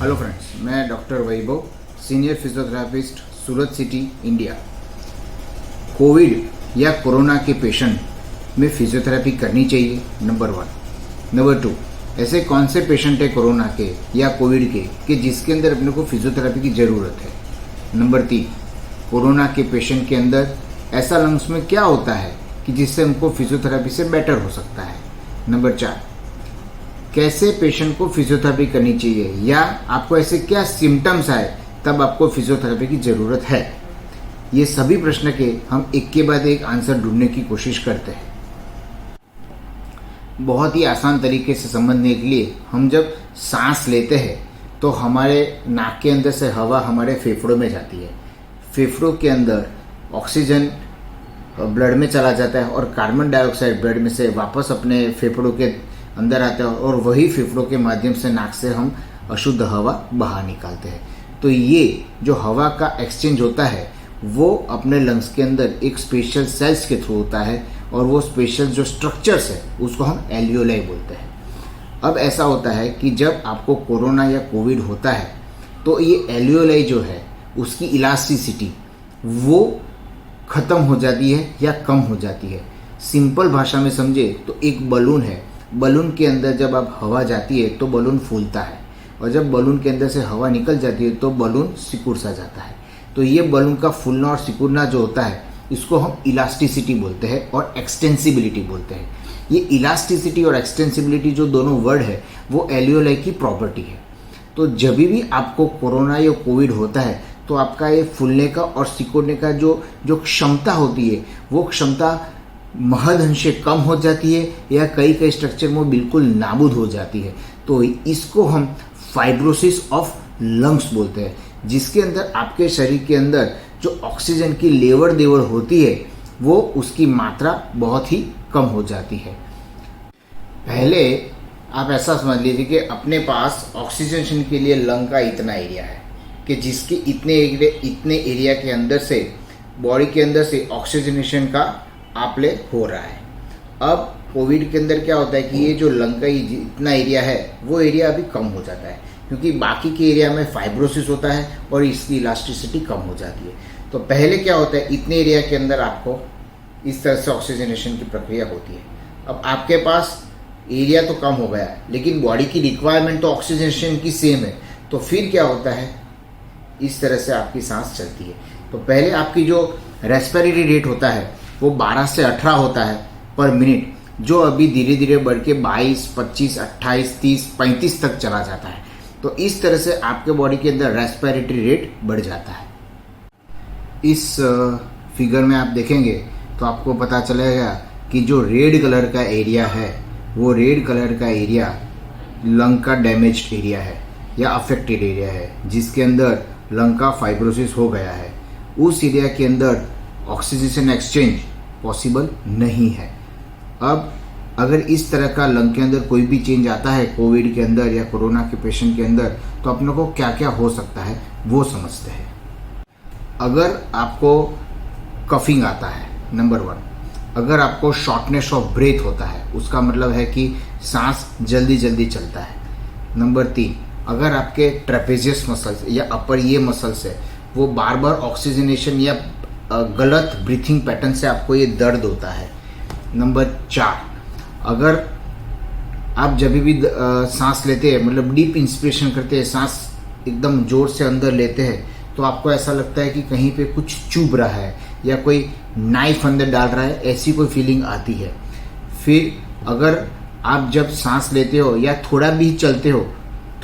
Hello friends, मैं doctor वैभव, senior physiotherapist, सूरत city, India. Covid या corona के पेशेंट में फिजियोथेरेपी करनी चाहिए, नंबर 1। नंबर 2, ऐसे कौन से पेशेंट है कोरोना के या कोविड के कि जिसके अंदर अपने को फिजियोथेरेपी की ज़रूरत है। नंबर 3, कोरोना के पेशेंट के अंदर ऐसा लंग्स में क्या होता है कि जिससे हमको फिजियोथेरेपी से बेटर हो सकता है। नंबर 4, कैसे पेशेंट को फिजियोथेरेपी करनी चाहिए या आपको ऐसे क्या सिम्टम्स आए तब आपको फिजियोथेरेपी की ज़रूरत है। ये सभी प्रश्न के हम एक के बाद एक आंसर ढूंढने की कोशिश करते हैं। बहुत ही आसान तरीके से समझने के लिए, हम जब सांस लेते हैं तो हमारे नाक के अंदर से हवा हमारे फेफड़ों में जाती है। फेफड़ों के अंदर ऑक्सीजन ब्लड में चला जाता है और कार्बन डाइऑक्साइड ब्लड में से वापस अपने फेफड़ों के अंदर आता है और वही फेफड़ों के माध्यम से नाक से हम अशुद्ध हवा बाहर निकालते हैं। तो ये जो हवा का एक्सचेंज होता है वो अपने लंग्स के अंदर एक स्पेशल सेल्स के थ्रू होता है और वो स्पेशल जो स्ट्रक्चर्स है उसको हम एल्वियोलाई बोलते हैं। अब ऐसा होता है कि जब आपको कोरोना या कोविड होता है तो ये एल्वियोलाई जो है उसकी इलास्टिसिटी वो ख़त्म हो जाती है या कम हो जाती है। सिंपल भाषा में समझे तो एक बलून है, बलून के अंदर जब आप हवा जाती है तो बलून फूलता है और जब बलून के अंदर से हवा निकल जाती है तो बलून सिकुड़ सा जाता है। तो ये बलून का फूलना और सिकुड़ना जो होता है इसको हम इलास्टिसिटी बोलते हैं और एक्सटेंसिबिलिटी बोलते हैं। ये इलास्टिसिटी और एक्सटेंसिबिलिटी जो दोनों वर्ड है वो एल्वियोलाई की प्रॉपर्टी है। तो जब भी आपको कोरोना या कोविड होता है तो आपका ये फूलने का और सिकुड़ने का जो क्षमता होती है वो क्षमता महदअंश से कम हो जाती है या कई स्ट्रक्चर में बिल्कुल नाबूद हो जाती है। तो इसको हम फाइब्रोसिस ऑफ लंग्स बोलते हैं, जिसके अंदर आपके शरीर के अंदर जो ऑक्सीजन की लेवड़ देवड़ होती है वो उसकी मात्रा बहुत ही कम हो जाती है। पहले आप ऐसा समझ लीजिए कि अपने पास ऑक्सीजनेशन के लिए लंग का इतना एरिया है कि जिसके इतने एरिया के अंदर से बॉडी के अंदर से ऑक्सीजनेशन का आपले हो रहा है। अब कोविड के अंदर क्या होता है कि ये जो लंग का इतना एरिया है वो एरिया अभी कम हो जाता है क्योंकि बाकी के एरिया में फाइब्रोसिस होता है और इसकी इलास्टिसिटी कम हो जाती है। तो पहले क्या होता है, इतने एरिया के अंदर आपको इस तरह से ऑक्सीजनेशन की प्रक्रिया होती है। अब आपके पास एरिया तो कम हो गया लेकिन बॉडी की रिक्वायरमेंट तो ऑक्सीजनेशन की सेम है। तो फिर क्या होता है, इस तरह से आपकी सांस चलती है। तो पहले आपकी जो रेस्पिरेटरी रेट होता है वो 12 से 18 होता है पर मिनट, जो अभी धीरे धीरे बढ़ के 22, 25, 28, 30, 35 तक चला जाता है। तो इस तरह से आपके बॉडी के अंदर रेस्पिरेटरी रेट बढ़ जाता है। इस फिगर में आप देखेंगे तो आपको पता चलेगा कि जो रेड कलर का एरिया है वो रेड कलर का एरिया लंग का डैमेज्ड एरिया है या अफेक्टेड एरिया है, जिसके अंदर लंग का फाइब्रोसिस हो गया है। उस एरिया के अंदर ऑक्सीजन एक्सचेंज पॉसिबल नहीं है। अब अगर इस तरह का लंग के अंदर कोई भी चेंज आता है कोविड के अंदर या कोरोना के पेशेंट के अंदर तो अपने को क्या क्या हो सकता है वो समझते हैं। अगर आपको कफिंग आता है, नंबर 1। अगर आपको शॉर्टनेस ऑफ ब्रेथ होता है उसका मतलब है कि सांस जल्दी जल्दी चलता है। नंबर 3, अगर आपके ट्रेपेजियस मसल्स या अपर ये मसल्स है वो बार बार ऑक्सीजनेशन या गलत ब्रीथिंग पैटर्न से आपको ये दर्द होता है। नंबर 4, अगर आप जब भी सांस लेते हैं मतलब डीप इंस्पिरेशन करते हैं, सांस एकदम जोर से अंदर लेते हैं तो आपको ऐसा लगता है कि कहीं पे कुछ चुभ रहा है या कोई नाइफ अंदर डाल रहा है, ऐसी कोई फीलिंग आती है। फिर अगर आप जब सांस लेते हो या थोड़ा भी चलते हो,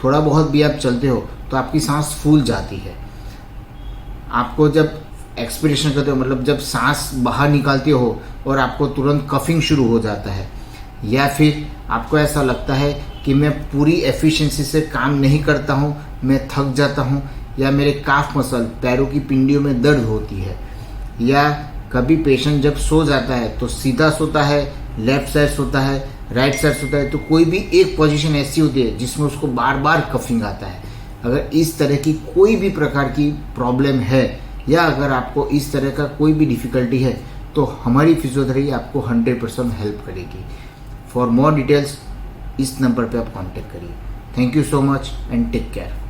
थोड़ा बहुत भी आप चलते हो तो आपकी सांस फूल जाती है। आपको जब एक्सपिरेशन करते हो मतलब जब सांस बाहर निकालते हो और आपको तुरंत कफिंग शुरू हो जाता है, या फिर आपको ऐसा लगता है कि मैं पूरी एफिशिएंसी से काम नहीं करता हूँ, मैं थक जाता हूँ, या मेरे काफ मसल पैरों की पिंडियों में दर्द होती है, या कभी पेशेंट जब सो जाता है तो सीधा सोता है, लेफ्ट साइड सोता है, राइट साइड सोता है, तो कोई भी एक पोजीशन ऐसी होती है जिसमें उसको बार बार कफिंग आता है। अगर इस तरह की कोई भी प्रकार की प्रॉब्लम है या अगर आपको इस तरह का कोई भी डिफ़िकल्टी है तो हमारी फिजियोथेरेपी आपको 100% हेल्प करेगी। फॉर मोर डिटेल्स इस नंबर पे आप कांटेक्ट करिए। Thank you so much and take care.